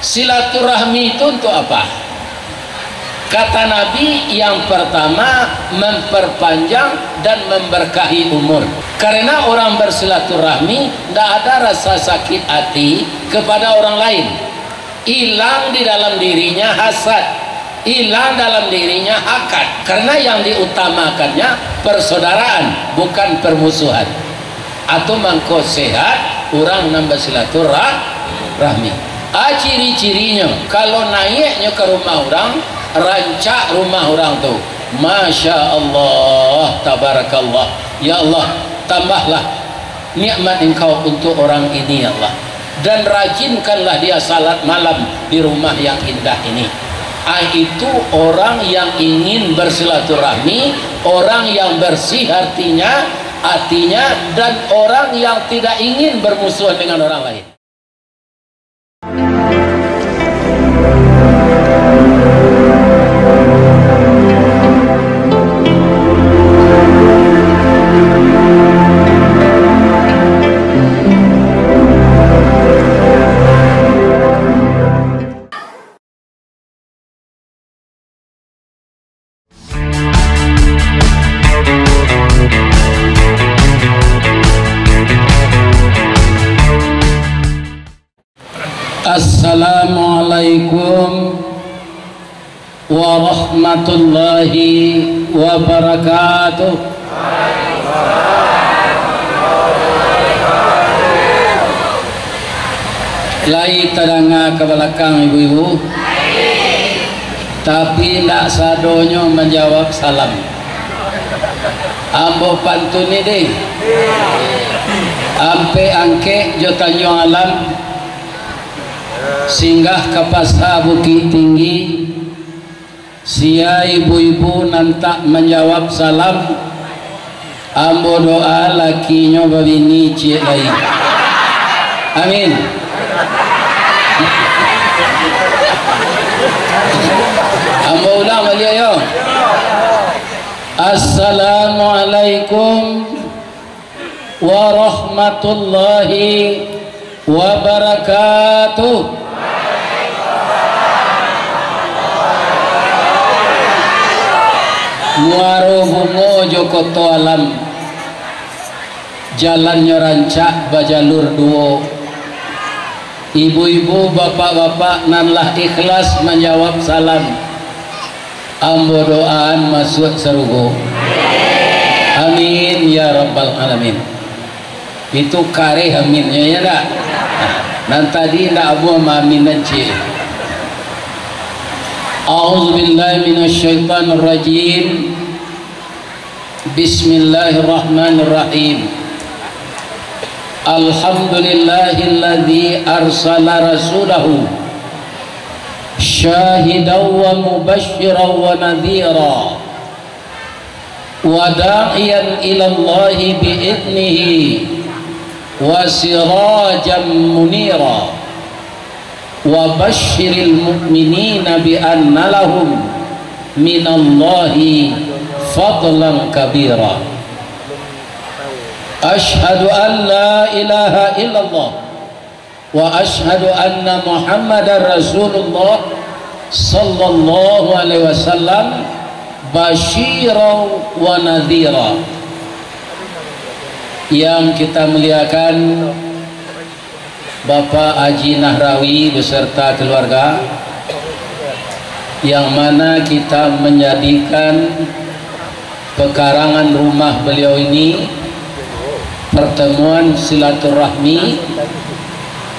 Silaturahmi itu untuk apa? Kata Nabi, yang pertama memperpanjang dan memberkahi umur. Karena orang bersilaturahmi tidak ada rasa sakit hati kepada orang lain. Hilang di dalam dirinya hasad, hilang dalam dirinya akad. Karena yang diutamakannya persaudaraan, bukan permusuhan. Atau mangko sehat orang nambah silaturahmi. Ciri-cirinya kalau naiknya ke rumah orang, rancak rumah orang tuh, Masya Allah, Tabarakallah, ya Allah, tambahlah nikmat engkau untuk orang ini ya Allah, dan rajinkanlah dia salat malam di rumah yang indah ini. Itu orang yang ingin bersilaturahmi, orang yang bersih hatinya, dan orang yang tidak ingin bermusuhan dengan orang lain. Assalamualaikum warahmatullahi wabarakatuh. Lai tadanga ke belakang ibu-ibu, tapi tidak sadonyo menjawab salam. Ambo pantuni deh, ampe angke jotanyo alam, singgah ke pasar Bukit Tinggi, sia ibu-ibu nantak menjawab salam. Ambo doa lakinya babini cie lai. Amin. Ambo ulang balik ayo. Assalamualaikum warahmatullahi wabarakatuh. Muaro bungo jokoto alam, jalannya rancak bajalur duo. Ibu-ibu, bapak-bapak, nanlah ikhlas menjawab salam. Ambo doaan masuk serugo. Amin ya rabbal alamin. Itu kare aminnya ya dak. Nah, tadi ndak abu amin aja. A'udzubillahi minasyaitonir rajim. Bismillahirrahmanirrahim. Alhamdulillahilladzi arsala rasulahu syahidan wa mubasysyiran wa nadhira wa da'iyan ila Allahi bi'idnihi wa sirajan munira wa basyiril mu'minina bi anna lahum minallahi fadlan kabira. Ashhadu an la ilaha illallah wa ashhadu anna Muhammadar Rasulullah sallallahu alaihi wasallam basyiran wa nadhira. Yang kita muliakan Bapak Haji Nahrawi beserta keluarga, yang mana kita menjadikan pekarangan rumah beliau ini pertemuan silaturahmi,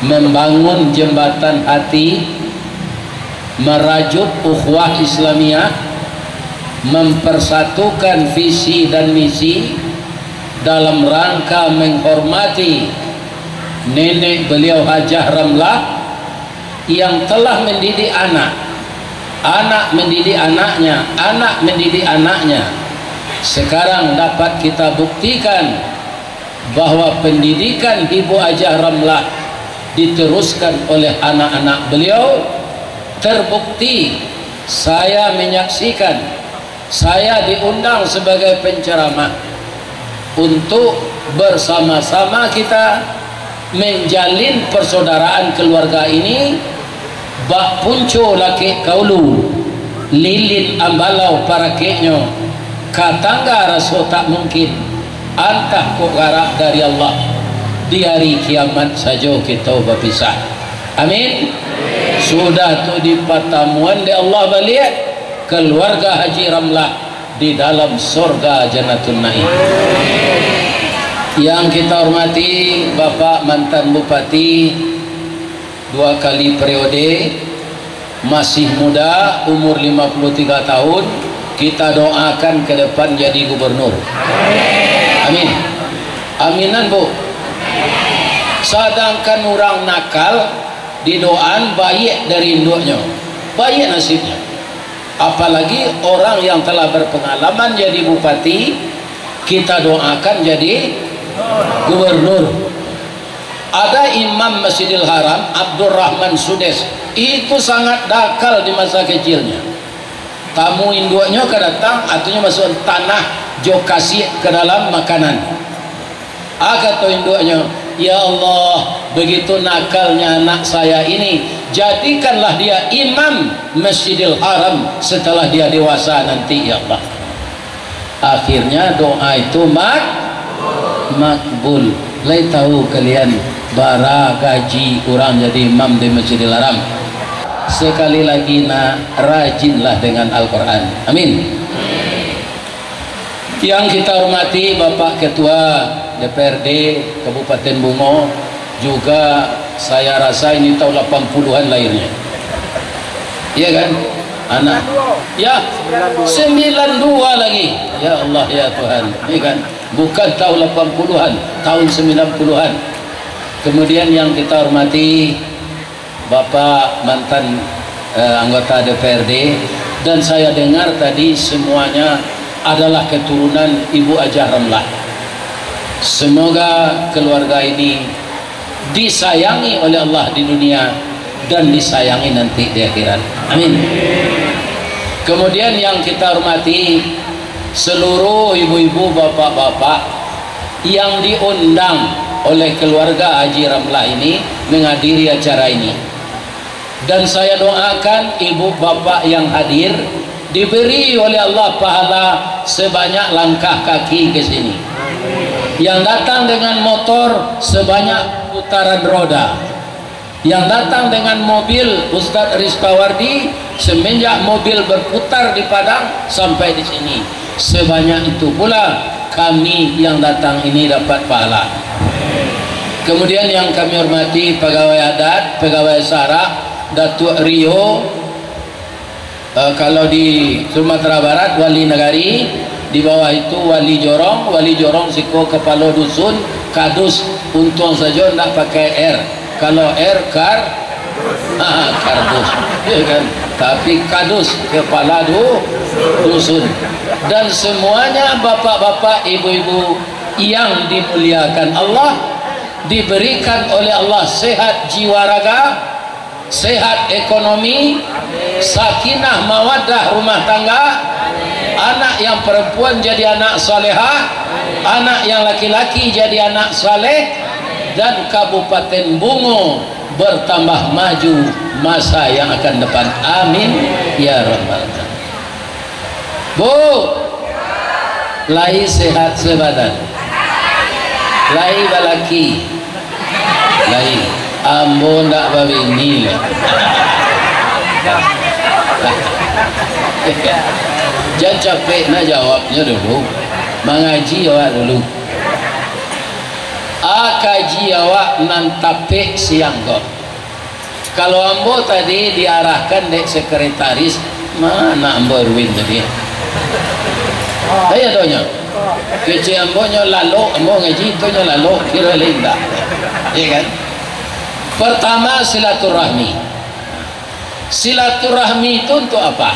membangun jembatan hati, merajut ukhuwah Islamiyah, mempersatukan visi dan misi dalam rangka menghormati nenek beliau Hajah Ramlah yang telah mendidik anak, anak mendidik anaknya, anak mendidik anaknya. Sekarang dapat kita buktikan bahwa pendidikan Ibu Hajah Ramlah diteruskan oleh anak-anak beliau. Terbukti, saya menyaksikan, saya diundang sebagai penceramah untuk bersama-sama kita menjalin persaudaraan keluarga ini bak punco laki kaulu lilin ambalau para kenyo katangga raso tak mungkin antah kok garap dari Allah di hari kiamat saja kita berpisah. Amin. Sudah tu di pertemuan di Allah balik keluarga Haji Ramlah di dalam surga Jannatul Naim. Yang kita hormati Bapak mantan Bupati 2 kali periode, masih muda, umur 53 tahun, kita doakan ke depan jadi gubernur. Amin. Aminan Bu. Sedangkan orang nakal didoaan baik dari induknya, baik nasibnya. Apalagi orang yang telah berpengalaman jadi bupati, kita doakan jadi gubernur. Ada Imam Masjidil Haram Abdurrahman Sudes, itu sangat dakal di masa kecilnya. Tamu induknya ke datang, artinya masuk tanah jo kasih ke dalam makanan. Kata induknya, ya Allah, begitu nakalnya anak saya ini, jadikanlah dia imam Masjidil Haram setelah dia dewasa nanti ya Allah. Akhirnya doa itu makbul. Lai tahu kalian bara gaji orang jadi imam di Masjidil Haram. Sekali lagi rajinlah dengan Al-Quran. Amin. Yang kita hormati Bapak Ketua DPRD Kabupaten Bungo, juga saya rasa ini tahun 80-an lahirnya. Iya kan? Anak ya 92 lagi. Ya Allah ya Tuhan. Ini kan bukan tahun 80-an, tahun 90-an. Kemudian yang kita hormati Bapak mantan anggota DPRD, dan saya dengar tadi semuanya adalah keturunan Ibu Hajah Ramlah. Semoga keluarga ini disayangi oleh Allah di dunia dan disayangi nanti di akhirat. Amin. Kemudian yang kita hormati seluruh ibu-ibu, bapak-bapak yang diundang oleh keluarga Haji Ramlah ini menghadiri acara ini. Dan saya doakan ibu bapak yang hadir diberi oleh Allah pahala sebanyak langkah kaki ke sini. Yang datang dengan motor sebanyak putaran roda. Yang datang dengan mobil Ustadz Rizkawardi semenjak mobil berputar di Padang sampai di sini. Sebanyak itu pula kami yang datang ini dapat pahala. Kemudian yang kami hormati pegawai adat, pegawai sarah, Datuk Rio, kalau di Sumatera Barat Wali Negari, di bawah itu Wali Jorong siko kepala dusun, kadus, untung saja tidak pakai R. Kalau R kardus, ya kan? Tapi kadus kepala dusun. Dan semuanya bapak-bapak, ibu-ibu yang dimuliakan Allah, diberikan oleh Allah sehat jiwa raga, sehat ekonomi, sakinah mawaddah rumah tangga, anak yang perempuan jadi anak salehah, anak yang laki-laki jadi anak saleh, dan Kabupaten Bungo bertambah maju masa yang akan depan. Amin ya rabbal alamin. Bu, lai sehat sebadan, lai balaki, lai ambo ndak babini lah. Jangan capek nak jawabnya dulu, mengaji awak dulu. Kaji awak nan tapek siang kok. Kalau ambo tadi diarahkan dek sekretaris, mana ambo Erwin tadi? Saya tanya, kecil ambo nya lalu, ambo ngaji itu nya lalu, kira linda, ya kan? Pertama silaturahmi. Silaturahmi itu untuk apa?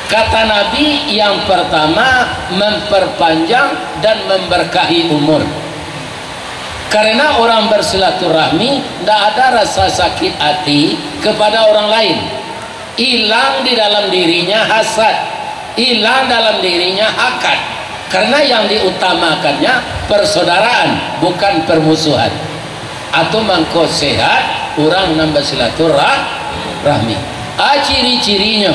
Kata Nabi, yang pertama memperpanjang dan memberkahi umur. Karena orang bersilaturahmi tidak ada rasa sakit hati kepada orang lain. Hilang di dalam dirinya hasad, hilang dalam dirinya akad. Karena yang diutamakannya persaudaraan, bukan permusuhan. Atau mangko sehat, orang nambah silaturahmi. Ciri-cirinya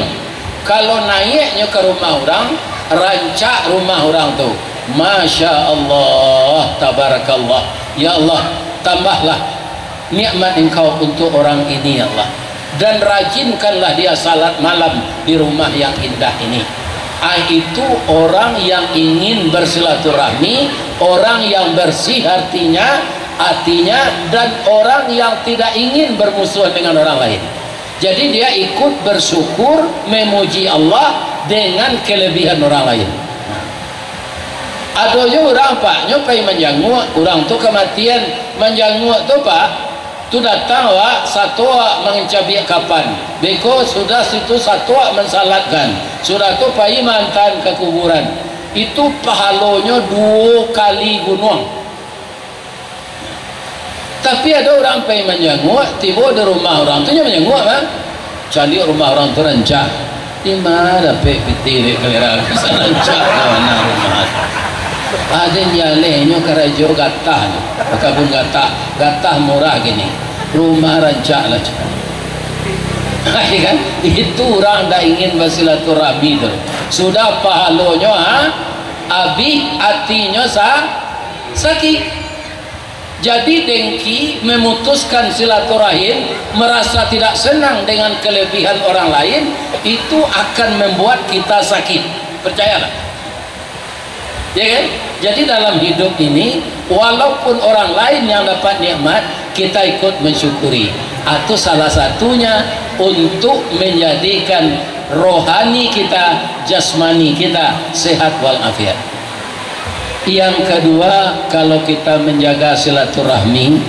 kalau naiknya ke rumah orang, rancak rumah orang tu, Masya Allah, tabarakallah, ya Allah, tambahlah nikmat engkau untuk orang ini ya Allah, dan rajinkanlah dia salat malam di rumah yang indah ini. Itu orang yang ingin bersilaturahmi, orang yang bersih hatinya, dan orang yang tidak ingin bermusuhan dengan orang lain. Jadi dia ikut bersyukur, memuji Allah dengan kelebihan orang lain. Ada je orang pak nyopai menjanguk, orang tu kematian menjanguk tu pak, tu datang wak satu wak mengencabik kapan, beko sudah situ satu wak mensalatkan, sudah tu pai mantan ke kuburan, itu pahalanya 2 kali gunung. Tapi ada orang pai menjanguk, tiba di rumah orang tu menjanguk kan, cari rumah orang tu rancak, di mana dapat piti kelera bisa rancak ke mana rumah. Ada nyalehnya kerajo gatah, kebun gatah murah gini, rumah rancak lah kan? Itu orang dah ingin bersilaturahmi tu, sudah pahalanya abi hatinya sakit. Jadi dengki memutuskan silaturahim, merasa tidak senang dengan kelebihan orang lain, itu akan membuat kita sakit, percayalah ya kan? Jadi dalam hidup ini walaupun orang lain yang dapat nikmat, kita ikut mensyukuri. Itu salah satunya untuk menjadikan rohani kita, jasmani kita sehat walafiat. Yang kedua, kalau kita menjaga silaturahmi,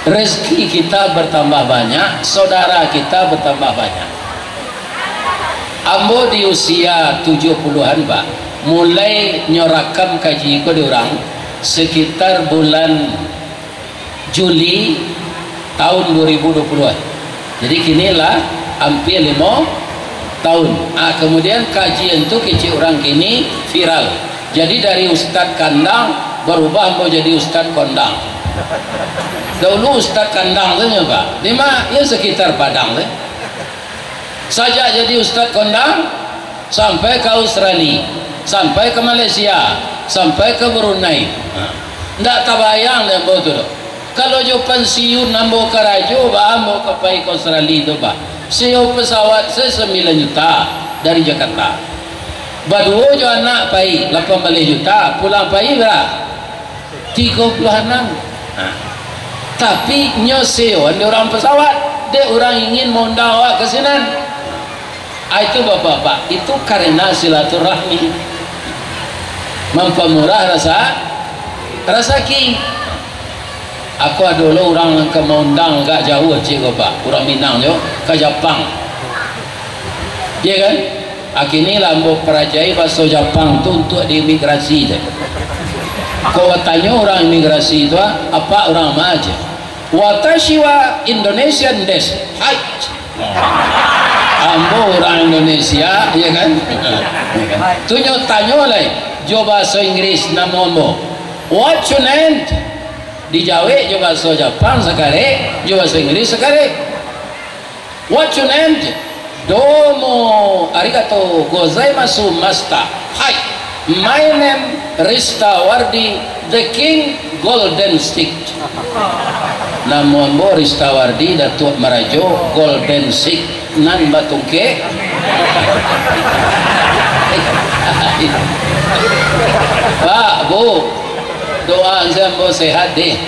rezeki kita bertambah banyak, saudara kita bertambah banyak. Ambo di usia 70-an pak, mulai nyorakam kaji ko diorang sekitar bulan Juli tahun 2020-an. Jadi kinilah hampir 5 tahun. Kemudian kajian itu kecil orang kini viral. Jadi dari Ustadz Kandang berubah mau jadi Ustadz Kondang. Dahulu Ustadz Kandang saja pak, lima ya sekitar Padang deh. Sajak jadi Ustadz Kondang sampai ke Australia, sampai ke Malaysia, sampai ke Brunei. Ndak tabayang deh betul. Kalau jo pensiun nambo karajo, bah mau ke pai ke Australia tu bah. Sewa pesawat saya 9 juta dari Jakarta. Baduo jo anak pai 18 juta, pulang pai berapa? 36. Tapi nyosewan di orang pesawat, dia orang ingin mondang awak ke sini. Itu bapak-bapak, itu karena silaturahmi, mempermurah rasa ki. Aku ada dulu orang ke mondang agak jauh cik bapak, orang Minang jo ke Jepang, ya kan? Akhirnya lambo perajai bahasa Jepang tu untuk di imigrasi je. Kau tanya orang imigrasi itu apa orang aja? Watashi wa Indonesian des. Hai. Ambo orang Indonesia, ya kan? Tunyo tanya lagi. Jo bahasa Inggris nama ambo. What's your name? Dijawab jo bahasa Jepang sekali, jo bahasa Inggris sekali. What's your name? Domo arigato gozaimasu master. Hai, my name Rista Wardi, the King Golden Stick. Nama ambo Rista Wardi, Datuk Marajo Golden Stick nan batungke. Pak, Bu, doa ambo sehat deh.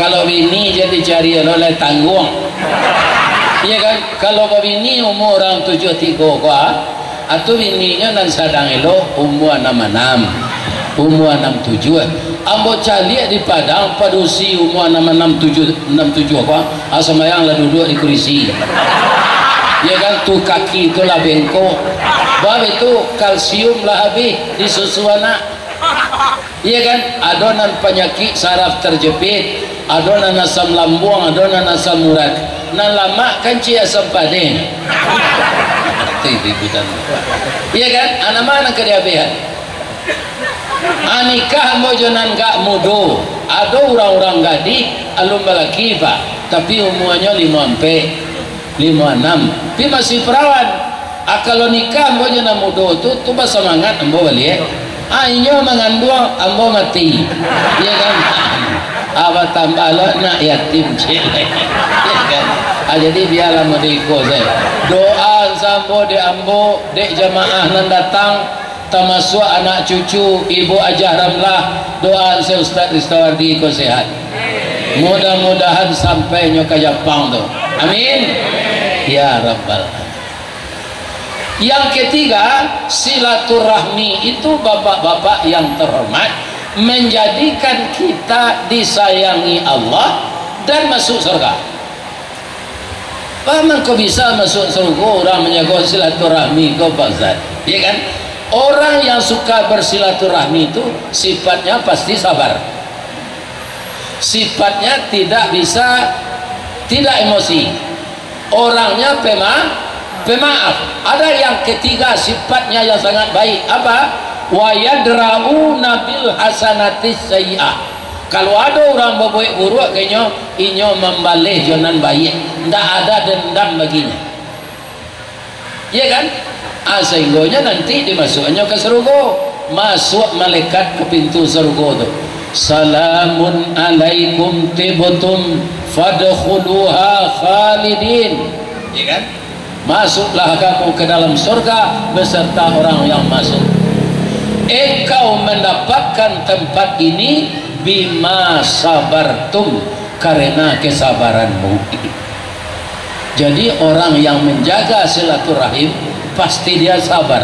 Kalau ini jadi cari oleh tanggung. Iya kan, kalau bini umur orang 73 kuah, atau bininya nan sadang elo umur 66, umur 67. Ambo cali di Padang padusi umur 67 kuah, asamayang lah duduk di kursi. Iya kan, tu kaki itu lah bengkok, bab itu kalsium lah habis di susu anak. Iya kan, adonan penyakit saraf terjepit, adonan asam lambung, adonan asam urat. Nan lama kan cia asam padeng. Iya kan, anak mana kediabehan? Anikah mau jonan gak mudo. Ada orang-orang gadi alum balaki pak. tapi umurnya 56 tapi masih perawan. Kalau nikah ambonya na muda tu ba semangat ambo balik inyo mengandung ambo mati ya kan. Apa tambah lo nak yatim cile ya kan. Jadi biarlah mereka saya doa sambo de ambo dek jamaah nan datang termasuk anak cucu ibu Ajah Ramlah, doa saya Ustaz Ristawardi ko sehat, mudah-mudahan sampai nyo ke Jepang tu, amin ya rabbal. Yang ketiga, silaturahmi itu bapak-bapak yang terhormat menjadikan kita disayangi Allah dan masuk surga. Paman kau bisa masuk surga orang menjaga silaturahmi kau Pak Ustaz, ya kan? Orang yang suka bersilaturahmi itu sifatnya pasti sabar, sifatnya tidak emosi, orangnya pemaaf. Ada yang ketiga sifatnya yang sangat baik, apa? Wa yadra'una bil hasanatis sayyi'ah. Kalau ada orang berbuat buruk kayaknya inyo membalih jonan baik, tidak ada dendam baginya, ya kan? Sehingga nanti dimasukkannya ke surga, masuk malaikat ke pintu surga itu, salamun alaikum tibtum fadkhuluha khalidin, ya kan? Masuklah kamu ke dalam surga beserta orang yang masuk. Engkau mendapatkan tempat ini bima sabartum, karena kesabaranmu. Jadi orang yang menjaga silaturahim pasti dia sabar.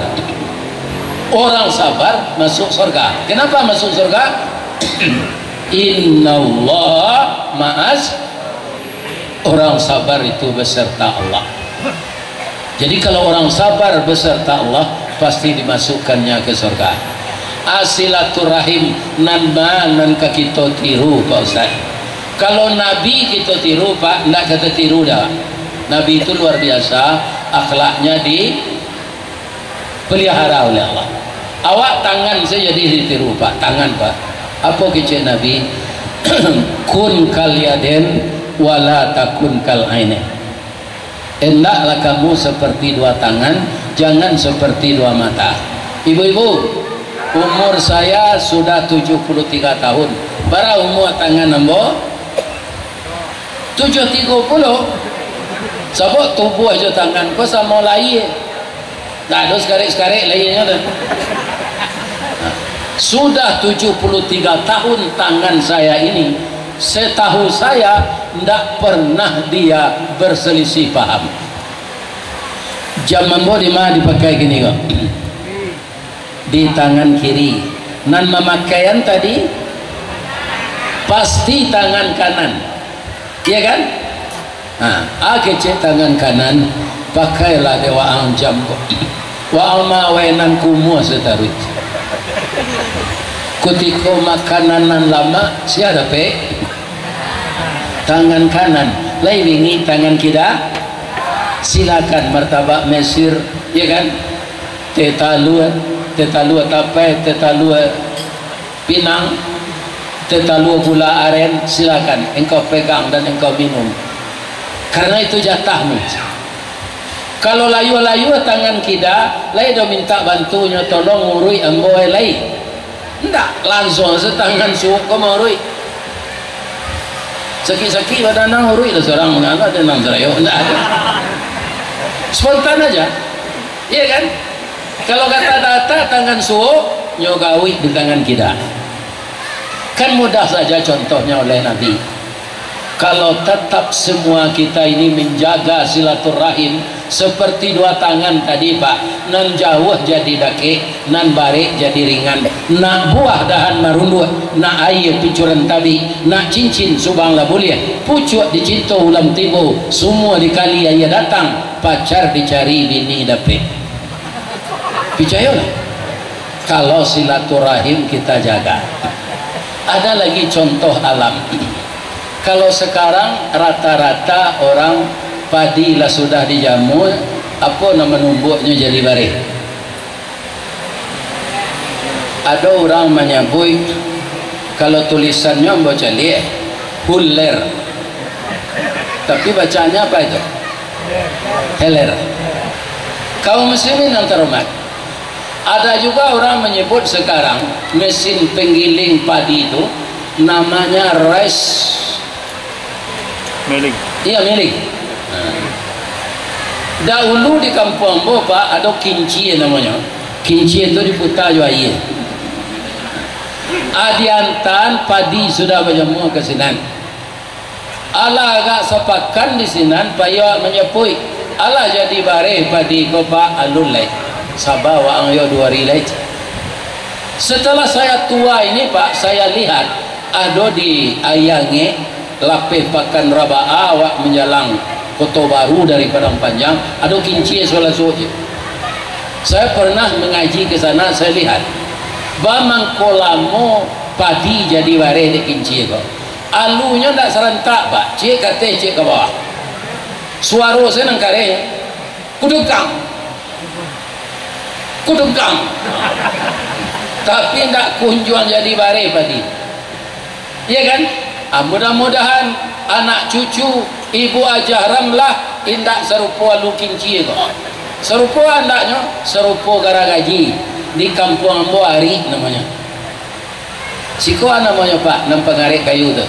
Orang sabar masuk surga. Kenapa masuk surga? Innallaha ma'as, orang sabar itu beserta Allah. Jadi kalau orang sabar beserta Allah pasti dimasukkannya ke surga. Silaturahim nan kita tiru Pak Ustaz. Kalau Nabi kita tiru Pak, tidak kata tiru dah. Nabi itu luar biasa, akhlaknya dipelihara oleh Allah. Awak tangan saya jadi ditiru Pak, tangan Pak. Apa kecil Nabi? Kun kal yaden wala takun kal aine. Hendaklah kamu seperti dua tangan, jangan seperti dua mata. Ibu-ibu, umur saya sudah 73 tahun. Bara umur tangan ambo 730. Sebab tubuh aja tanganku sama lain. Tak ada sekarang-sekarang lainnya dah. Sudah 73 tahun tangan saya ini, setahu saya tidak pernah dia berselisih paham. Jam mambo di mana dipakai gini kok? Di tangan kiri. Nan memakaian tadi pasti tangan kanan, iya kan? Kecil tangan kanan pakailah dewa ang jam kok. Wa alma wenan kumu setarut. Kutiko makanan lama siapa pe? Tangan kanan, lain ini tangan kita. Silakan martabak Mesir, ya kan? Tetalua tapai, tetalua Pinang, tetalua gula aren, silakan engkau pegang dan engkau minum. Karena itu jatahmu. Kalau layu-layu tangan kita, lain dah minta bantunya tolong urui ambo lain. Tidak, langsung setangan suuk kau urui. Sakit-sakit badan nang urui lah seorang mengalah dan nang serayo. Tidak ada. Spontan aja, iya kan? Kalau kata data tangan suuk, nyogawi di tangan kita. Kan mudah saja contohnya oleh Nabi. Kalau tetap semua kita ini menjaga silaturahim seperti dua tangan tadi Pak, nan jauh jadi dake, nan barik jadi ringan, nak buah dahan marunduh, nak air picuran tabi, nak cincin subang lah boleh, pucuk dicinta ulam tibu, semua dikali ayah datang, pacar dicari bini dapet. Percayalah kalau silaturahim kita jaga. Ada lagi contoh alam. Kalau sekarang rata-rata orang padi lah sudah dijamu, apa nama numbuknya jadi barih. Ada orang menyebut, kalau tulisannya baca lihat huller. tapi bacanya apa itu? Heler. Kaum muslimin yang terhormat, ada juga orang menyebut sekarang mesin penggiling padi itu namanya rice milling. Iya, milling. Dahulu di kampung Ambo Pak ada kinci namanya. Kinci itu diputar juga air. Adiantan padi sudah berjemur ke sinan. Allah agak sepakan di sinan payah menyepui. Allah jadi bareh padi ko Pak alun lai. Sabah wa angyo 2 hari lai. Setelah saya tua ini Pak, saya lihat ada di ayange lapeh pakan rabaa awak menjalang Kota Baru dari Padang Panjang, ada kinci solat soje. Saya pernah mengaji ke sana, saya lihat bamang kolamo padi jadi bareh di kinci ko. Alunya tak serentak Pak, cik kate cik ke bawah. Suara saya nang kare kudukang. Tapi tak kunjuan jadi bareh padi. Iya kan? Mudah-mudahan anak cucu ibu ajaramlah indak serupa alu kinci ko. Serupa andaknya serupa garagaji di kampung Ambo Ari namanya. Sikoa namanya Pak, nampak ngarik kayu tu.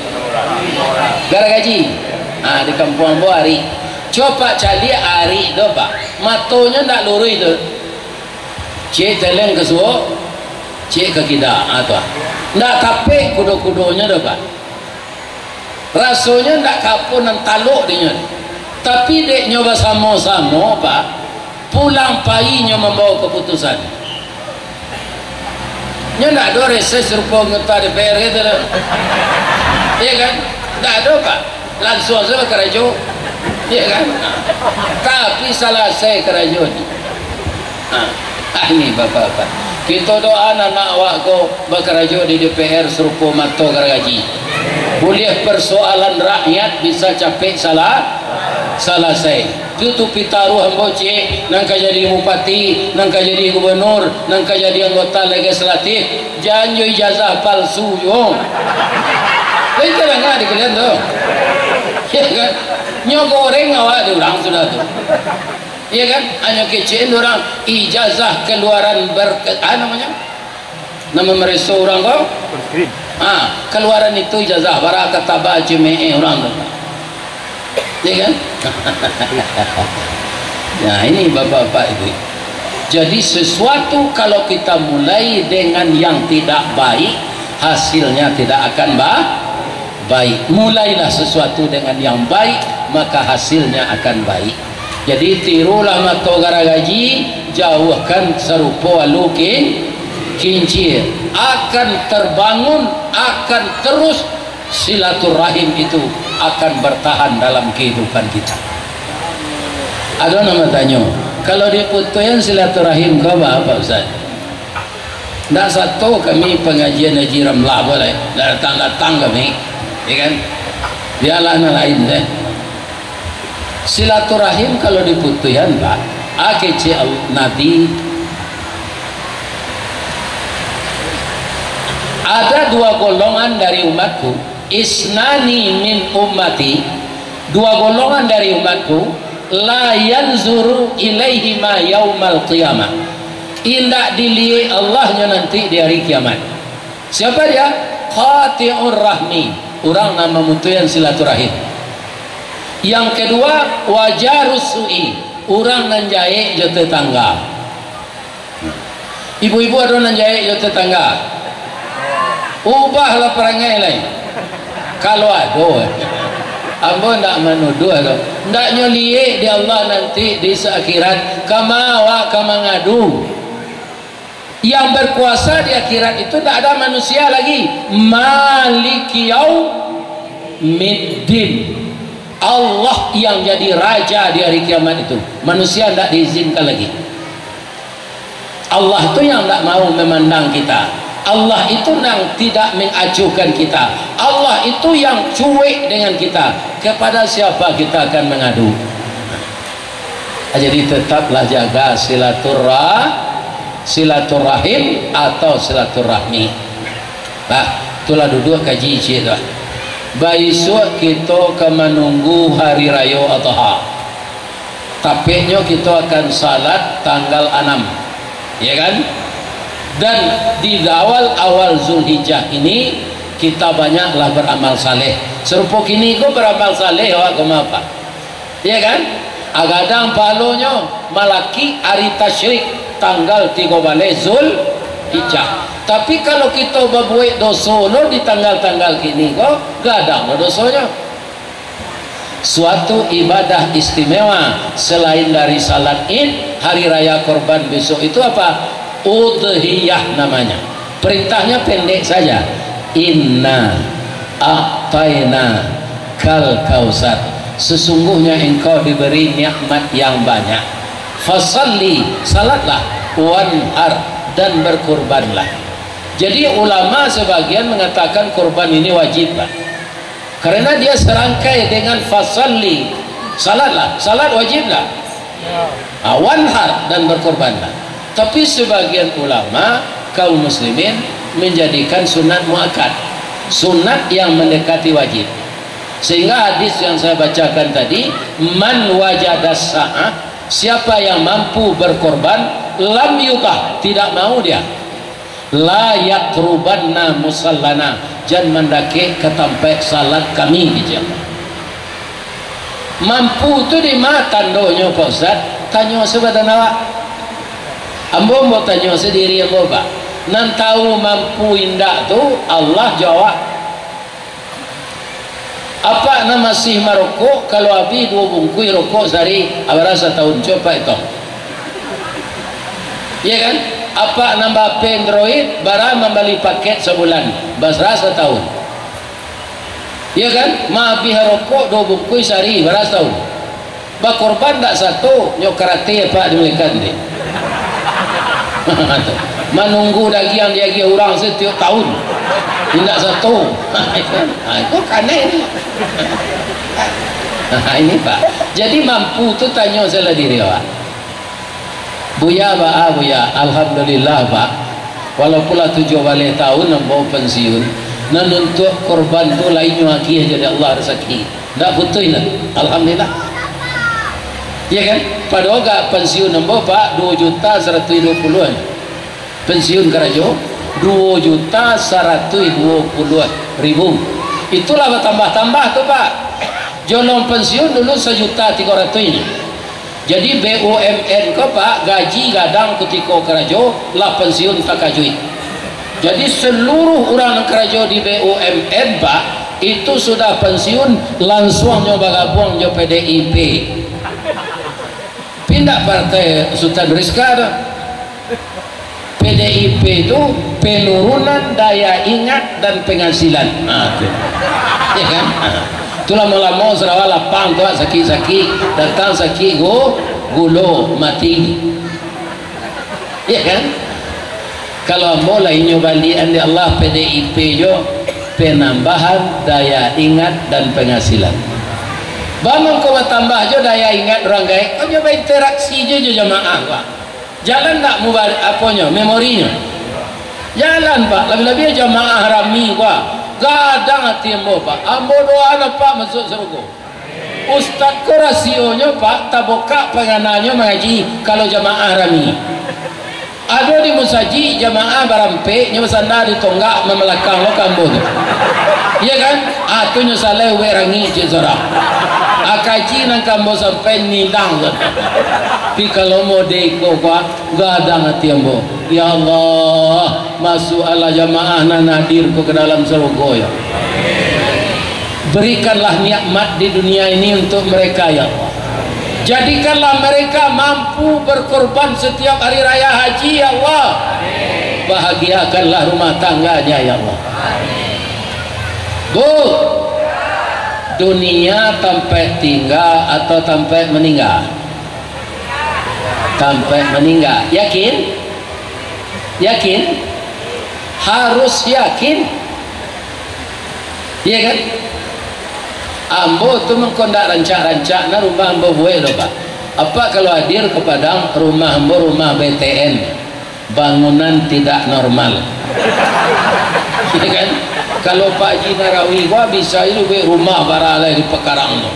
Garagaji. Di kampung Ambo Ari. Coba cari Ari tu Pak. Matonya ndak lurus tu. Cik teleng ke suo, cik ke kita tu. Ndak tapik kudo-kudonya tu Pak. Rasanya ndak kapun dan taluk dia. Tapi dek nyoba sama-sama Pak, pulang pagi membawa keputusan. Nya ndak ada reses serupa anggota DPR gitu lah. Iya kan? Ndak ada Pak. Langsung saja kerajaan. Iya kan? Tapi salah saya kerajaan. Ini bapak-bapak. Kita doa anak awak ko bekerja di DPR serupa mato gargaji. Boleh persoalan rakyat bisa capek salah saya. Itu pitaruh Ambo cik, nangka jadi bupati, nangka jadi gubernur, nangka jadi anggota legislatif, jangan ijazah palsu yo. Itu lah nggak dikelihat tu. Ya kan? Nyogoreng awak orang sudah tu. Iya kan? Hanya kecil orang ijazah keluaran namanya? Nama mereka orang kau? Keluaran itu ijazah barakat tabah CME orang tu. Iya kan? Nah ini bapak-bapak ibu. Jadi sesuatu kalau kita mulai dengan yang tidak baik, hasilnya tidak akan baik. Mulailah sesuatu dengan yang baik, maka hasilnya akan baik. Jadi tirulah mato garagaji, jauhkan serupa alu kincir. Akan terbangun, akan terus silaturahim itu akan bertahan dalam kehidupan kita. Ada nama tanya, kalau diputuhin silaturahim kau apa Ustaz? Tidak satu kami pengajian Haji Ramlah boleh datang kami, ya kan? Biarlah lain deh. Silaturahim kalau diputuhin Pak, akece Nabi ada 2 golongan dari umatku, isnani min ummati, 2 golongan dari umatku, la yanzuru ilaihi ma yaumal qiyamah, indak dilihat Allahnya nanti di hari kiamat. Siapa dia? Qati'ur rahmi, orang nama mutuyan silaturahim. Yang kedua, wajarus su'i, orang nanjai jo tetangga. Ibu-ibu ada nanjai jo tetangga. Ubahlah perangai lain. Kalau ada, Ambo ndak menuduh ada. Ndak nyoliek di Allah nanti di akhirat kama ngadu. Yang berkuasa di akhirat itu tidak ada manusia lagi. Maliki yaumiddin. Allah yang jadi raja di hari kiamat itu. Manusia tidak diizinkan lagi. Allah itu yang tidak mau memandang kita. Allah itu yang tidak mengacuhkan kita. Allah itu yang cuek dengan kita. Kepada siapa kita akan mengadu? Jadi tetaplah jaga silaturahim atau silaturahmi. Itulah duduk kaji cik. besok kita akan menunggu hari raya Adha. Tapenya kita akan salat tanggal 6, ya kan? Dan di awal Zulhijjah ini kita banyaklah beramal saleh. Serupa kini kau beramal saleh awak apa? Ya kan? Agadang palonya malaki hari tasyrik tanggal 3 Zulhijjah. Tapi kalau kita berbuat dosa no di tanggal-tanggal kini kau gadang dosanya. Suatu ibadah istimewa selain dari salat Id, hari raya korban besok itu apa? Udhiyah namanya. Perintahnya pendek saja. Inna a'tayna kal kausar. Sesungguhnya engkau diberi nikmat yang banyak. Fasalli, salatlah, wanhar, dan berkurbanlah. Jadi ulama sebagian mengatakan kurban ini wajib, Pak. Karena dia serangkai dengan fasalli, salatlah, salat wajiblah. Wanhar, dan berkurbanlah. Tapi sebagian ulama kaum muslimin menjadikan sunat muakkad, sunat yang mendekati wajib. Sehingga hadis yang saya bacakan tadi, man wajadas sa'ah, siapa yang mampu berkorban, lam yubah, tidak mau dia, la yakrubanna musallana, jangan mendaki ke tempat salat kami dijam. Mampu tu di mana tandonya Pak Ustaz? Tanya sebadan awak. Ambo mau tanya sendiri ambo Pak. Nan tahu mampu indak tu Allah jawab. Apa nama masih merokok kalau habis 2 bungkus rokok sehari berapa tahun coba itu, ya kan? Apa nambah Android barang membeli paket sebulan berapa tahun, ya kan? Ma habis rokok 2 bungkus sehari berapa tahun? Bakorban tak satu nyok karate Pak dimelikan deh. Menunggu dagian dia orang setiap tahun tidak satu. Itu karena ini. Ini Pak. Jadi mampu tu tanya salah diri awak. Buya Pak, Buya, alhamdulillah Pak. Walaupun lah 7 balik tahun nampak pensiun, nan untuk korban tu lainnya lagi jadi Allah rezeki. Tak butuh ini. Alhamdulillah. Ya kan? Padahal gak pensiun nampak Pak 2.120.000 pensiun kerajo 2.120.000. Itulah bertambah-tambah tuh Pak. Jolong pensiun dulu 1.300.000. Jadi BUMN kau Pak gaji gadang ketika kerajo lah pensiun tak kajuit. Jadi seluruh orang kerajo di BUMN Pak itu sudah pensiun langsung nyoba gabung jo PDIP. Pindah partai Sultan Rizka. PDIP itu penurunan daya ingat dan penghasilan. Ya kan? Itu lama-lama Sarawak lapang tu sakit-sakit, datang sakit gulo mati. Ya kan? Kalau mulai nyobalian di Allah PDIP jo penambahan daya ingat dan penghasilan. Bangun kau tambah jo daya ingat orang gaya, kau coba interaksi jo jamaah Pak. Jalan tak mubarak apanya, memorinya. Jalan Pak, lebih-lebih jamaah rami Pak. Gadang hati ambo Pak. Ambo doa Pak masuk surga. Ustaz ko rasionya Pak, taboka pengananya mengaji kalau jamaah rami. Ada di musaji jamaah barampe nya sanda di tonggak memelakang lo kambo tu. Iya kan? Atunya saleh we rangi je sora. Akaji nang kambo sampai nindang tu. Tapi kalau mau deko kwa gadang hati ambo. Ya Allah, masuk ala jamaah na nadir ko ke dalam surga ya. Berikanlah nikmat di dunia ini untuk mereka ya Allah. Jadikanlah mereka mampu berkorban setiap hari raya haji ya Allah. Bahagiakanlah rumah tangganya ya Allah. Bu, dunia sampai tinggal atau sampai meninggal? Sampai meninggal. Yakin? Yakin? Harus yakin. Iya kan? Ambo tu mengkondak rancak-rancak na rumah ambo buat loh Pak. Apa kalau hadir ke Padang rumah ambo rumah BTN, bangunan tidak normal. Iya kan? kalau Pak Haji Narawi gua bisa itu rumah baralai di Pekarang tu.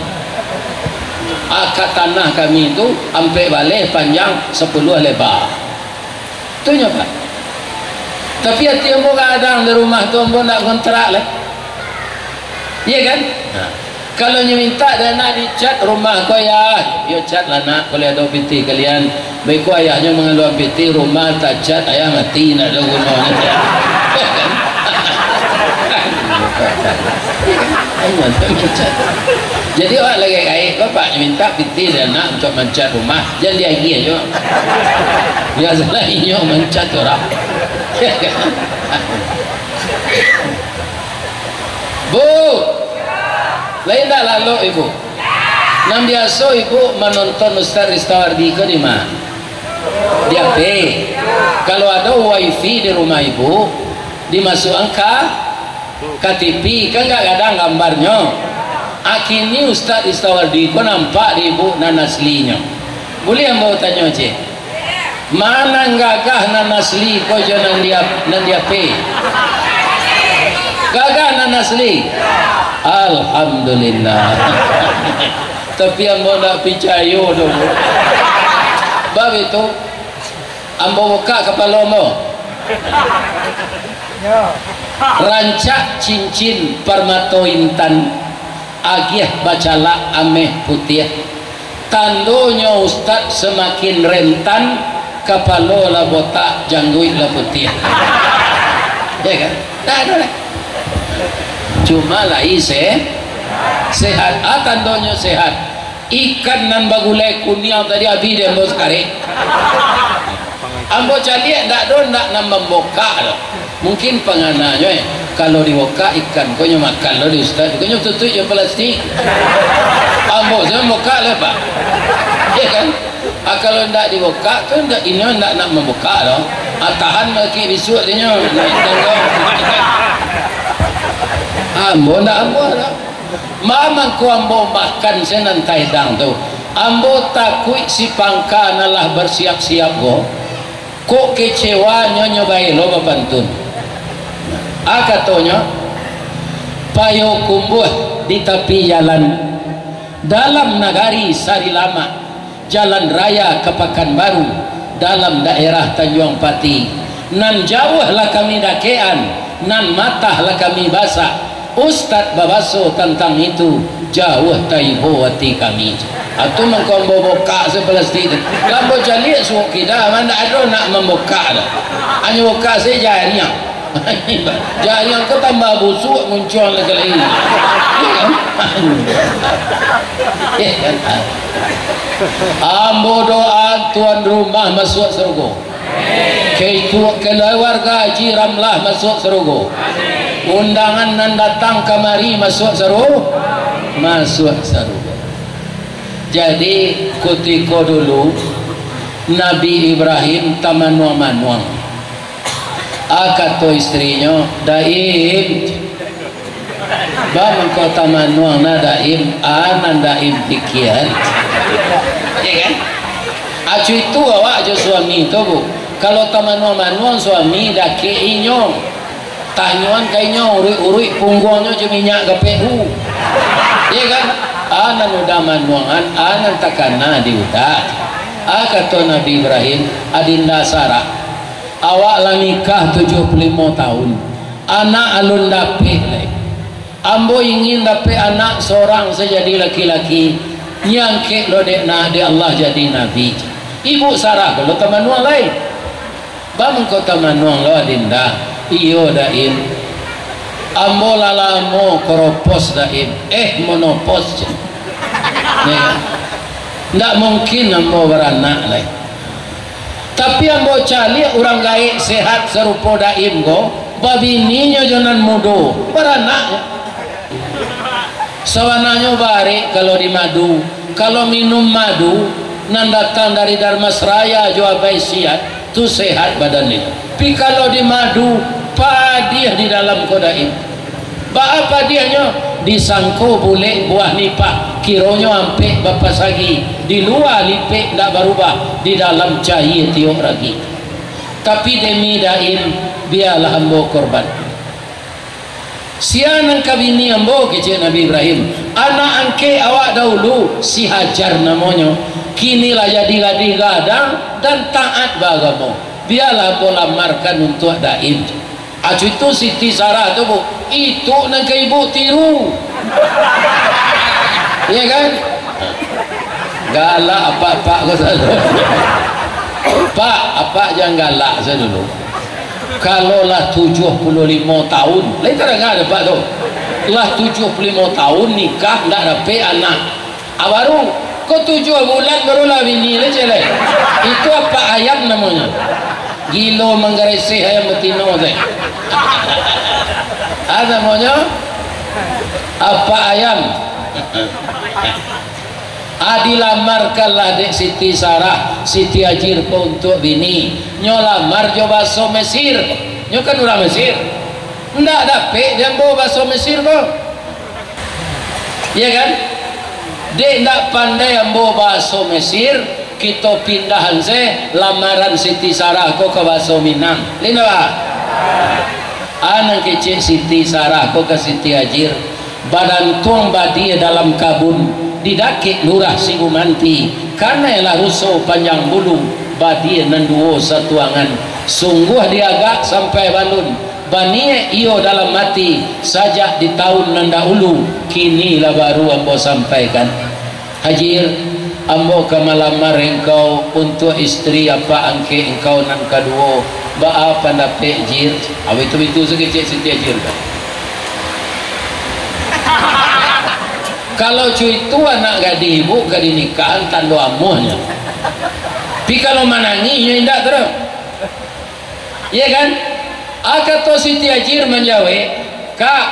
Akad tanah kami itu sampai balik panjang 10 lebar. Tu nyoba. Tapi hati ambo kadang di rumah tu ambo nak kontrak lah. Iya kan? Nah. Kalau nyu minta dana dicat rumah ko ya, yo cat lah nak kalau ada binti kalian. Baik ko ayahnya mengeluar binti rumah tak cat ayah mati nak ada guna nak. Jadi orang lagi kait bapaknya minta binti dana untuk mencat rumah, jangan dia lagi aja. Biasalah inyo mencat orang. Bu, lain tak lalu ibu. Nam biasa ibu menonton Ustaz Ristawardi ke di mana? Di HP. Kalau ada wifi di rumah ibu, dimasukkan ke TV, kan nggak ada gambarnya. Akhirnya Ustaz Ristawardi ko nampak di ibu nan aslinya. Boleh yang mau tanya cik? Mana gagah nan asli ko jangan dia HP? Gagah nan asli? Alhamdulillah. Tapi ambo nak percaya dong. Bab itu ambo buka kepala mo. Rancak cincin permato intan agih bacala ameh putih. Tandonya Ustaz semakin rentan, kepala lah botak, janggut lah putih. Ya kan? Tak ada lah. Cuma lah sehat, tandonya sehat. Ikan nan bagulai kunyau tadi abi dia bos kare. Ambo cari tak do nak nambah boka lo. Mungkin pengananya kalau diboka ikan kau makan lo di Ustaz, kau tutup je plastik. Ambo saya boka lah pak. Ya kan? Kalau tidak diboka tu tidak ini tidak nak memboka lo. Tahan lagi besok dia naik tangga. Ambo tidak ambo lah. Mamang ku ambo makan senantai dang tu. Ambo takut si pangka nalah bersiap-siap go. Kok kecewa nyobai lo bapantun. Katonya payo kumbuh di tepi jalan dalam nagari Sari Lama, jalan raya ke Pekanbaru dalam daerah Tanjung Pati. Nan jauh lah kami dakean, nan matah lah kami basah. Ustaz babaso tentang itu jauh taibo hati kami. Atau mengkombo boka sepelastik. Lambo jalik suuk kita mana ada nak memboka dah. Hanya boka saya jarinya. Jarinya kau tambah busuk muncul lagi lagi. Ambo doa tuan rumah masuk surga. Keluarga Haji Ramlah masuk surga. Undangan nan datang kemari masuk surga. Jadi ketika dulu Nabi Ibrahim tamanuang-manuang. Kata istrinya daim. Bang kau tamanuang na daim, anan daim pikiran. Ya kan? Acu itu awak aja suami tu bu. Kalau tamanuang-manuang suami dak keinyo. Tanyuan kayaknya urui punggungnya je minyak gapehu. Ya kan? Anan udah manuangan, anan takana diudah. Kata Nabi Ibrahim, adinda Sarah, awak lah nikah 75 tahun. Anak alun dapet lagi. Ambo ingin dapet anak seorang sejadi laki-laki. Nyangke lo dekna de Allah jadi Nabi. Ibu Sarah kalau tamanuang lain. Bang kau tamanuang lo adinda. Iyo daim. Ambo lalamo koropos daim. Monopos. Ya. Tidak mungkin ambo beranak lagi. Tapi ambo cari orang gaik sehat serupa daim go. Babininya jangan mudo beranak. Sawananya bari kalau di madu. Kalau minum madu nan datang dari Darmasraya jua baisiat tu sehat badan itu. Tapi kalau di madu padiah di dalam kodain. Apa dianya? Disangko boleh buah nipah. Kironya ampe bapak sagi. Di luar lipik tak berubah. Di dalam cair tiok lagi. Tapi demi daim biarlah ambo korban. sianang kabini ambo kecil Nabi Ibrahim, anak angke awak dahulu si Hajar namanya, kinilah jadi gadi gadang dan taat bagamo, biarlah ambo lamarkan untuk daim. Acu itu Siti Sarah tu bu, itu nang ke ibu tiru, iya kan? Galak apa kau selalu, Pak apa jangan galak saya dulu. Kalau lah 75 tahun, lain tak ada Pak tu. Lah 75 tahun nikah tak dapat anak. Baru kau 7 bulan barulah bini le celai. Itu apa ayam namanya? Gilo menggarisih ayam betino teh. Ada namanya apa ayam? Dilamarkanlah dek Siti Sarah, Siti Hajir ko untuk bini. Nyo lamar jo baso Mesir. Nyo kan orang Mesir. Ndak dapet dia bawa baso Mesir ko. Iya kan? Dek ndak pandai ambo baso Mesir, kita pindahan se lamaran Siti Sarah ko ke baso Minang. Lino ba? Anak kecil Siti Sarah ko ke Siti Hajir. Badan tuang badi dalam kabun. Didakik lurah Sigumanti karena ialah rusuh panjang bulu badi nanduo satuangan sungguh diagak sampai balun banie iyo dalam mati sajak di tahun nandahulu kinilah baru ambo sampaikan. Hajir ambo kemalamar engkau untuk istri apa angke engkau nan kedua ba apa dapat jir awi itu sekecil Siti Hajir kan. Kalau cuy itu anak gadi ibu gadi nikahan tando amuhnya. Tapi kalau mananginya indah terus. Iya kan? Akato Siti Hajir menjawe, Kak,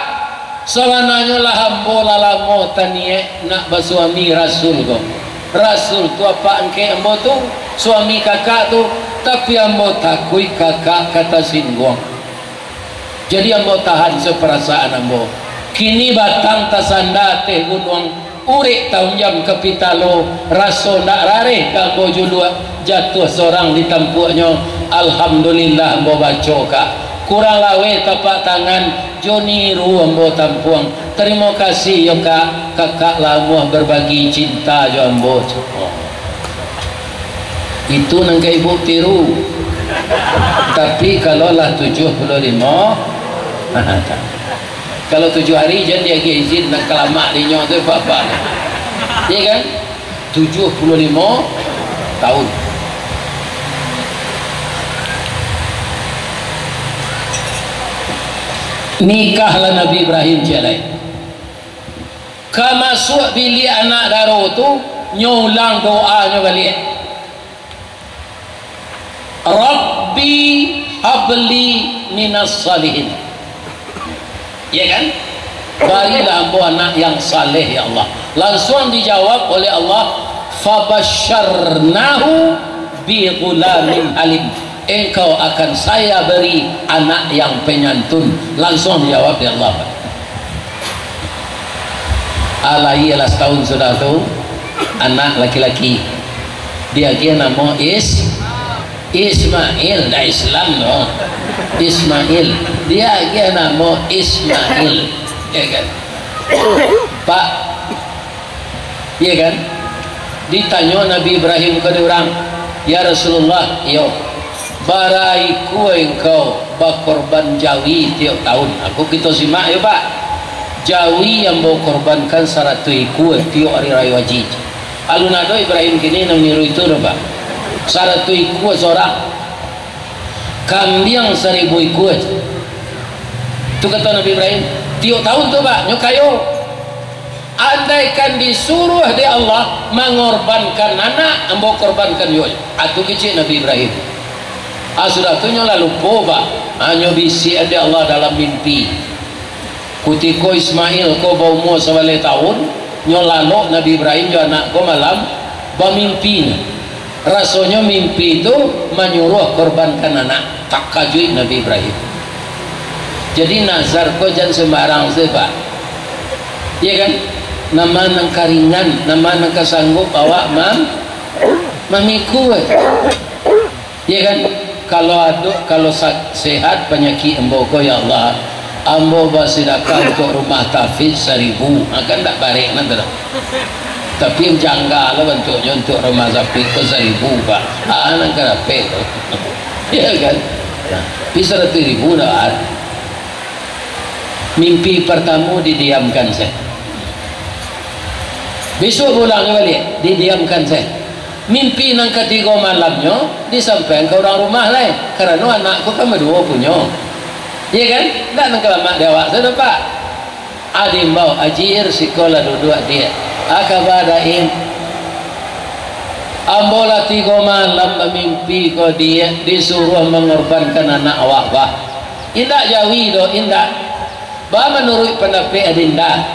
sawananya lah hambo lalamo tanie nak bersuami Rasul kok. Rasul tu apa angke ambo tu suami kakak tu, tapi ambo takui kakak kata singgung. Jadi ambo tahan seperasaan ambo. Kini batang tasanda teh gunung urik tahun jam kapitalo raso nak rare kambo julua jatuh seorang di tampuknya. Alhamdulillah ambo baco kak kurang lawe tapak tangan Joni ru ambo tampuang. Terima kasih yo kak kakak lamuah berbagi cinta jo ambo. Itu nangka ibu tiru. Tapi kalau lah 75 kalau 7 hari jangan dia izin nak kelamak di nyok tu apa-apa. Iya kan? 75 tahun. Nikahlah Nabi Ibrahim celai. Kamasuk bilik anak daro tu nyulang doanya balik. Rabbi habli minas salihin. Ya kan? Berilah ambo anak yang saleh ya Allah. Langsung dijawab oleh Allah, fabasyarnahu bi ghulamin alim. Engkau akan saya beri anak yang penyantun. Langsung dijawab ya Allah. Alai alas tahun sudah tu anak laki-laki. Dia nama Ismail, dah Islam no. Ismail, dia nama Ismail, ya kan? Pak, ya kan? Ditanya Nabi Ibrahim ke orang, ya Rasulullah, yo, baraiku engkau berkorban jawi tiap tahun. Aku kita simak ya Pak, jawi yang mau korbankan 100 ikut tiap hari raya haji. Alun ado Ibrahim kini namiru itu Pak. 100 ikut seorang kambing 1000 ikut itu kata Nabi Ibrahim tiap tahun tu Pak nyokayo andaikan disuruh di Allah mengorbankan anak ambo korbankan yo atu kecil Nabi Ibrahim sudah tu nyola lupa Pak hanya bisi ada Allah dalam mimpi kutiko Ismail ko bau 9 tahun nyola lo Nabi Ibrahim jo anak ko malam bamimpi rasanya mimpi itu menyuruh korbankan anak tak kajui Nabi Ibrahim. Jadi nazar kau jangan sembarang sebab ya kan nama nang karingan nama nang kasanggup awak mamiku ya kan kalau sehat penyakit emboko ya Allah ambo basidakah untuk rumah tahfiz 1.000 akan tak balik nanti dah. Tapi janggal lah bentuknya untuk rumah tahfiz ke 1.000 pak. Anak kerapet tu. Ya kan? Tapi 100.000 dah ada. Mimpi pertama didiamkan saya. Besok pulangnya balik, didiamkan saya. Mimpi nang ketiga malamnya disampaikan ke orang rumah lain. Kerana anakku kan berdua punya. Ya kan? Tak nak lama dia awak saya dapat. Adim bau ajir sekolah dua-dua dia. Akabadain. Ambola 3 malam mimpi ko dia disuruh mengorbankan anak awak bah. Indak jawi do indak. Bah menurut pendapat adinda.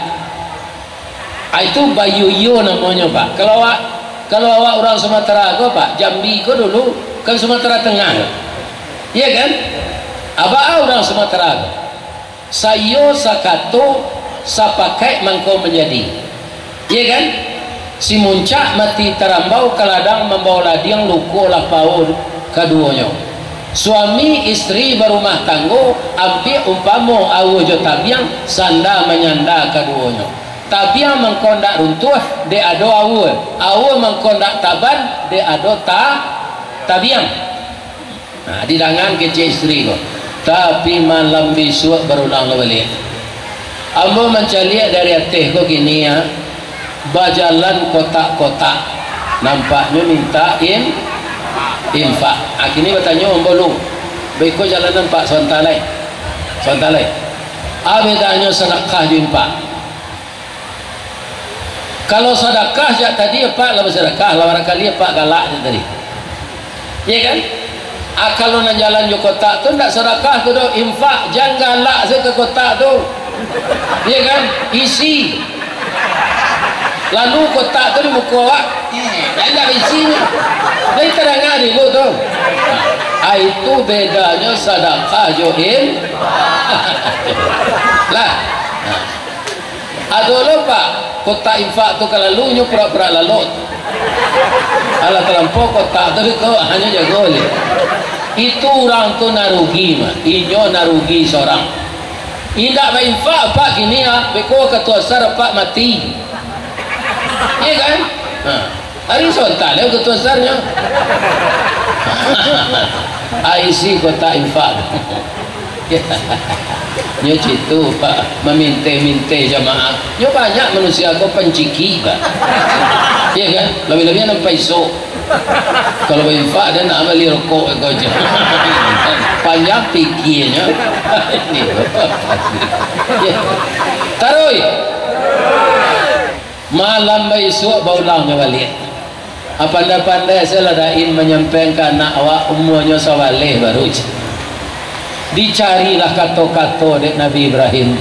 Itu bayuyo namanya pak. Kalau awak orang Sumatera ko pak, Jambi ko dulu kan Sumatera Tengah. Iya kan? Apa orang Sumatera ko? Sayo sakato sapakai mangko menjadi. Iya kan? Si muncak mati terambau kaladang membawa ladiang luko lapau keduanya. Suami istri berumah tanggo ambil umpamo awu jo tabiang sanda menyanda keduanya. Tabiang mengkondak runtuh de ado awu mengkondak taban de ado tabiang. Nah di dangan kece istri ko. Tapi malam besok berulang balik. Ambo mencari dari teh ko gini ya. Bajalan kotak-kotak nampaknya minta infak. Akhirnya bertanya om bolong beko jalanan pak sontalai tanya sedekah infak. Kalau sedekah jak tadi pak lah sedekah lawan kali pak galak tadi ya kan. Kalau nak jalan ke kotak tu tak sedekah tu do infak jangan galak saya ke kotak tu ya kan isi. Lalu kotak tu di muka awak tak isinya dia terang dulu tu. Itu bedanya sedekah join lah. Ada lupa kotak infak tu kalau lalunya pura-pura lalut ala terlampau kotak tu kau hanya jago je. Itu orang tu narugi mah inyo narugi seorang indak infak pak gini ya beko ketua sar pak mati. Iya kan? Hari sontak dia ketua sarnya. IC kota infak. Nyo citu pak meminta jamaah. Nyo banyak manusia kau penciki pak. Iya kan? Lebih-lebihnya nampak iso. Kalau infak dia nak beli rokok kau je. Panjang pikirnya. Taruh. Malam besok baulangnya balik. Pandai-pandai saya ladain menyampaikan anak awak umurnya sawaleh baru. Dicarilah kato-kato dek Nabi Ibrahim.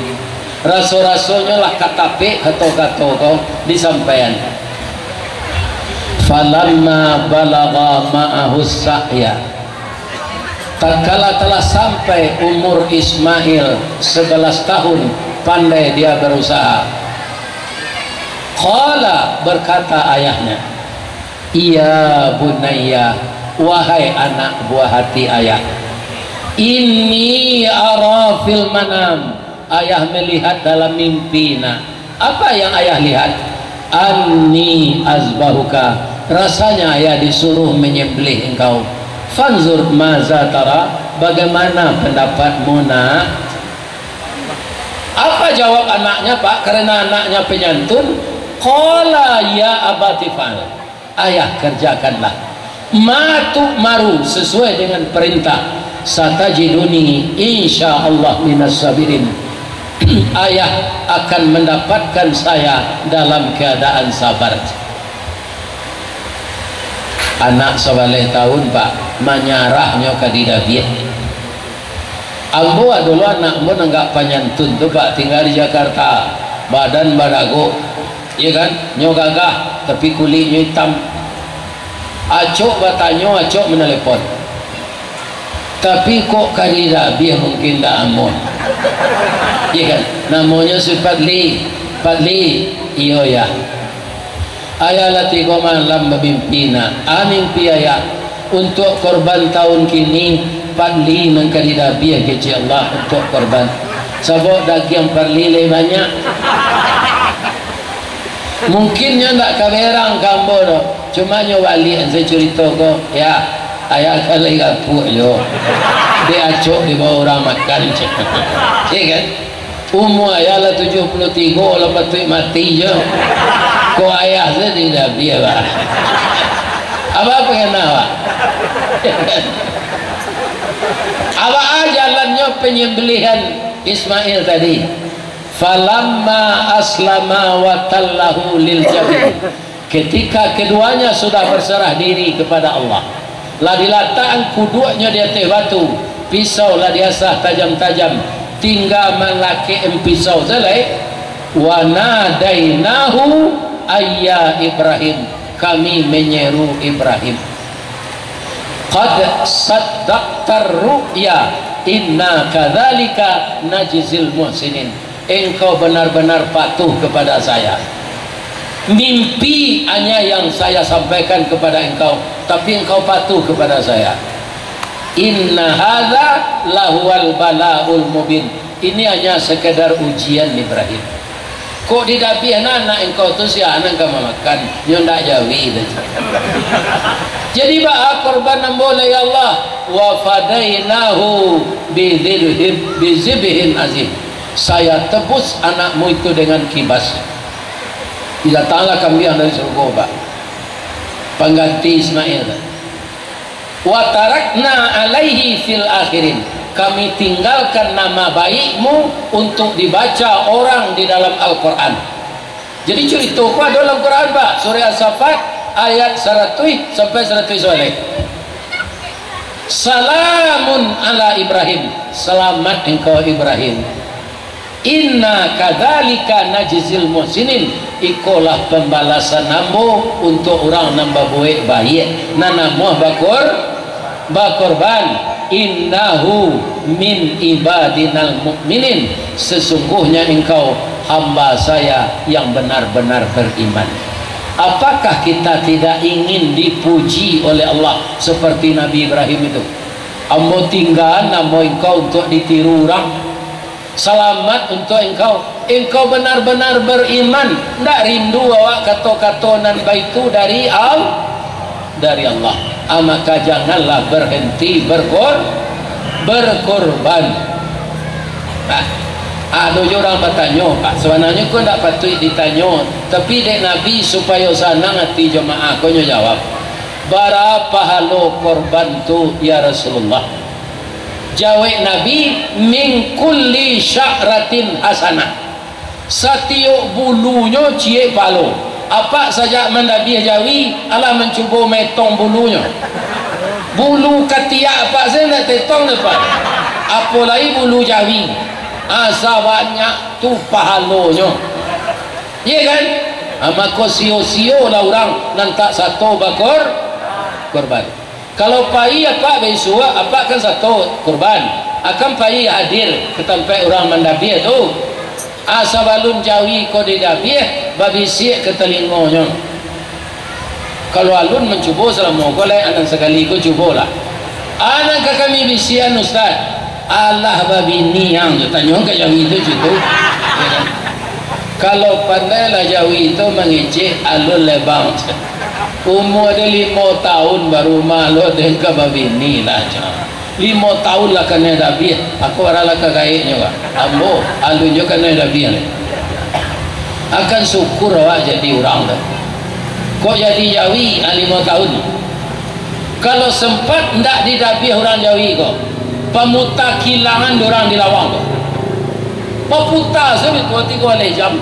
Rasul-rasulnya lah katape kato-kato kau disampaikan. Falamma balagha ma'ahu sa'ya. Tatkala telah sampai umur Ismail 11 tahun pandai dia berusaha. Qala berkata ayahnya, iya bunayya wahai anak buah hati ayah, inni ara fil manam, ayah melihat dalam mimpinya. Apa yang ayah lihat? Anni azbahuka, rasanya ayah disuruh menyembelih engkau. Fanzur maza tara, bagaimana pendapatmu nak? Apa jawab anaknya pak? Karena anaknya penyantun. Qala ya abati fa'al, ayah kerjakanlah matu maru sesuai dengan perintah. Satajiduni insyaallah minas sabirin, ayah akan mendapatkan saya dalam keadaan sabar. Anak 11 tahun pak menyarahnya ke didabiah. Ambo dulu anak ambo nenggak penyantun tu pak tinggal di Jakarta, badan badago. Ya kan, nyo gagah tapi kulitnya hitam. Acok batanyo, acok menelepon. Tapi kok kadida biar mungkin tak amun. Ya kan, namanya si Padli, iyo ya. Ayah lati ko malam memimpina, mimpi ayah untuk korban tahun kini Padli nang kadida biar kecil Allah untuk korban. Sebab daging perlile banyak. Mungkinnya tak kamerang kambo tu. Cuma nyo wali saya cerita ko, ya, ayah kali kapuk yo. Dia acok di bawah orang makan. Ya kan? Umur ayah lah 73, lepas tu mati je. Ko ayah saya tidak dia lah. Apa kena pak? Apa jalannya penyembelihan Ismail tadi? Falamma aslama wa tallahu lil jabin. Ketika keduanya sudah berserah diri kepada Allah, lah diletakkan kuduanya di atas batu, pisau lah diasah tajam-tajam, tinggal melaki pisau selai. Wa nadainahu ayya Ibrahim, kami menyeru Ibrahim, qad saddaqtar ru'ya inna kadzalika najzil muhsinin. Engkau benar-benar patuh kepada saya. Mimpi hanya yang saya sampaikan kepada engkau, tapi engkau patuh kepada saya. Inna hadza lahuwal balaul mubin. Ini hanya sekedar ujian Ibrahim. Kok didapih anak engkau tu si anak kamu makan, yo ndak jawi saja. Jadi bah korban boleh ya Allah, wa fadainahu bizibhin azim. Saya tebus anakmu itu dengan kibas. Datanglah kambing dari surga, Pak, pengganti Ismail. Wa tarakna alaihi fil akhirin, kami tinggalkan nama baikmu untuk dibaca orang di dalam Al-Quran. Jadi cerita ku ada dalam Quran, Pak. Surah As-Saffat ayat 100 sampai 100 soleh. Salamun ala Ibrahim, selamat engkau Ibrahim. Inna kadzalika najzil muhsinin, ikolah pembalasan nambo untuk orang nambah buik baik. Nanamuh bakorban. Innahu min ibadinal mu'minin, sesungguhnya engkau hamba saya yang benar-benar beriman. Apakah kita tidak ingin dipuji oleh Allah seperti Nabi Ibrahim itu? Ambo tinggal namo engkau untuk ditiru orang, selamat untuk engkau benar-benar beriman, ndak rindu awak kata-kata nan baitu dari Allah. Maka janganlah berhenti berkorban. Ada orang bertanya, Pak, sebenarnya kau tak patut ditanya, tapi dek Nabi supaya senang hati jemaah, kau jawab, berapa halo korban tu ya Rasulullah? Jawab Nabi, min kulli sya'ratin hasanah, setiap bulunya cie palo. Apa saja Nabi jawi Allah mencuba metong bulunya. Bulu ketiak apa saya nak tetong depan, apalagi bulu jawi, asa banyak tu pahalonya, ya kan? Maka sio-sio lah orang nantak satu korban. Kalau pai apa besua apa kan satu korban, akan pai hadir ke tempat orang mendapia tu. Asa balun jawi ko di dapia babisi ke telingonya. Kalau alun mencuba selama golai anak sekali ko cubalah. Anak kami bisian ustaz. Allah babini yang tanya ke jawi itu situ. Ya kan? Kalau pandailah jawi itu mengecek alun lebang. Umur dia 5 tahun baru malu dengan babini lah. 5 tahun lah kena dabih. Aku aralah kagaiknya Pak. Ambo alun juga kena dabih. Akan syukur awak jadi orang tu. Kok jadi jawi 5 tahun? Kalau sempat ndak didabih orang jawi kok, pemuta kilangan orang di lawang kok. Pemuta sebut waktu kau oleh jam.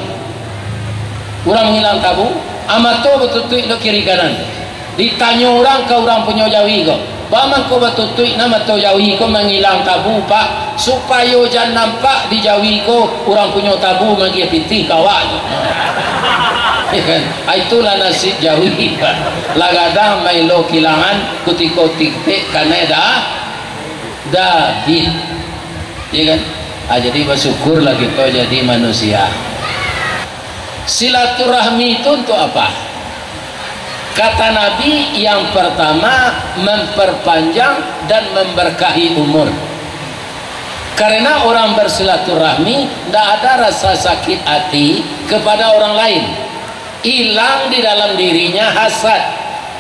Orang menghilang tabu, amato betul-betul lo kiri kanan. Ditanya orang ke orang punya jawi kok. Baman ko batutui nama to jawi ko menghilang tabu Pak, supaya jangan nampak di jawi ko orang punya tabu magi piti kawan. Itulah nasib jawi Pak. Lagadang mai lo kilangan kutiko tiktik karena dah bit. Ya kan? Jadi bersyukur lagi kita jadi manusia. Silaturahmi itu untuk apa? Kata Nabi, yang pertama memperpanjang dan memberkahi umur. Karena orang bersilaturahmi tidak ada rasa sakit hati kepada orang lain. Hilang di dalam dirinya hasad,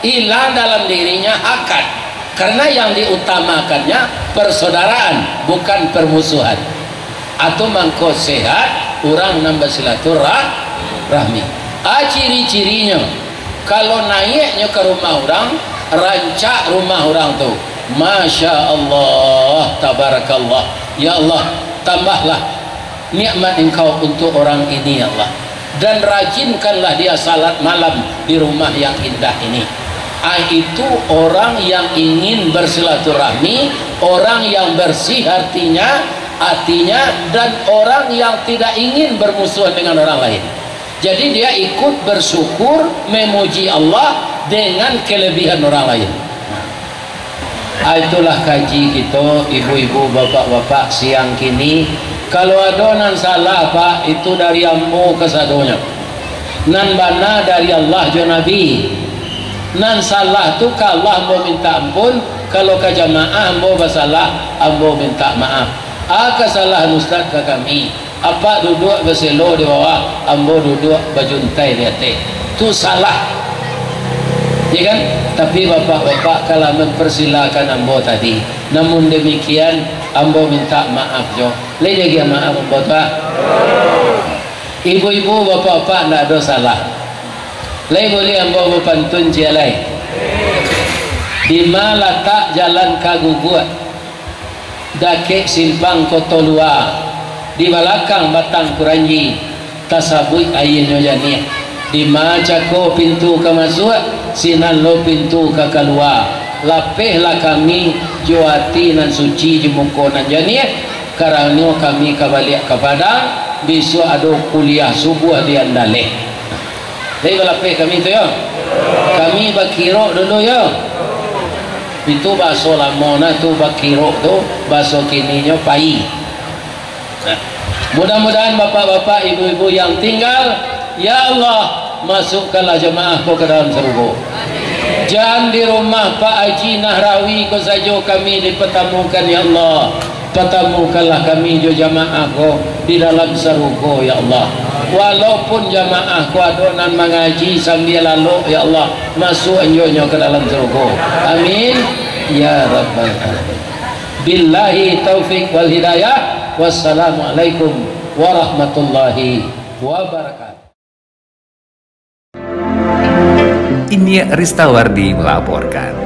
hilang dalam dirinya akad. Karena yang diutamakannya persaudaraan, bukan permusuhan. Atau mangko sehat orang nambah silaturahmi. Ciri-cirinya kalau naiknya ke rumah orang, rancak rumah orang tuh, Masya Allah, Tabarakallah, ya Allah, tambahlah nikmat engkau untuk orang ini ya Allah, dan rajinkanlah dia salat malam di rumah yang indah ini. Itu orang yang ingin bersilaturahmi, orang yang bersih hatinya, dan orang yang tidak ingin bermusuhan dengan orang lain. Jadi dia ikut bersyukur, memuji Allah dengan kelebihan orang lain. Itulah kaji kita, ibu-ibu, bapak-bapak siang kini. Kalau ada nan salah Pak, itu dari ambo kesadonya. Nan bana dari Allah jo Nabi. Nan salah tu ka Allah ambo minta ampun, kalau ke jamaah ambo bersalah, ambo minta maaf. Kesalahan ustaz ke kami. Apa duduk berselo di bawah, ambo duduk bajuntai di atas. Tu salah. Ya kan? Tapi bapak-bapak kalau mempersilakan ambo tadi, namun demikian ambo minta maaf jo. Lagi dia maaf ambo tak? Ibu-ibu bapak-bapak tidak ada salah. Lagi boleh ambo pantun jalai. Di mana letak jalan kaguguat, dakek simpang kotolua, di belakang batang kuranji, tasabui ayinyo jani. Di macako pintu ke masuk, sinan lo pintu ke keluar. Lapehlah kami juati nan suci jemuko nan jani. Karena kami kembali ke Padang, besok ada kuliah subuh di Andaleh. Jadi lapeh kami tu ya. Kami bakiro dulu ya. Itu bahasa lamona tu bakiro tu, bahasa kininya pai. Nah, mudah-mudahan bapak-bapak, ibu-ibu yang tinggal, ya Allah, masukkanlah jemaah kau ke dalam surga. Jangan di rumah Pak Haji Nahrawi kau saja kami dipertemukan ya Allah. Pertemukanlah kami jo jemaah kau di dalam surga ya Allah. Walaupun jemaah kau ada nan mengaji sambil lalu ya Allah, masuk anjonya ke dalam surga. Amin ya rabbal alamin. Billahi taufik wal hidayah. Wassalamualaikum warahmatullahi wabarakatuh. Ini Ristawardi melaporkan.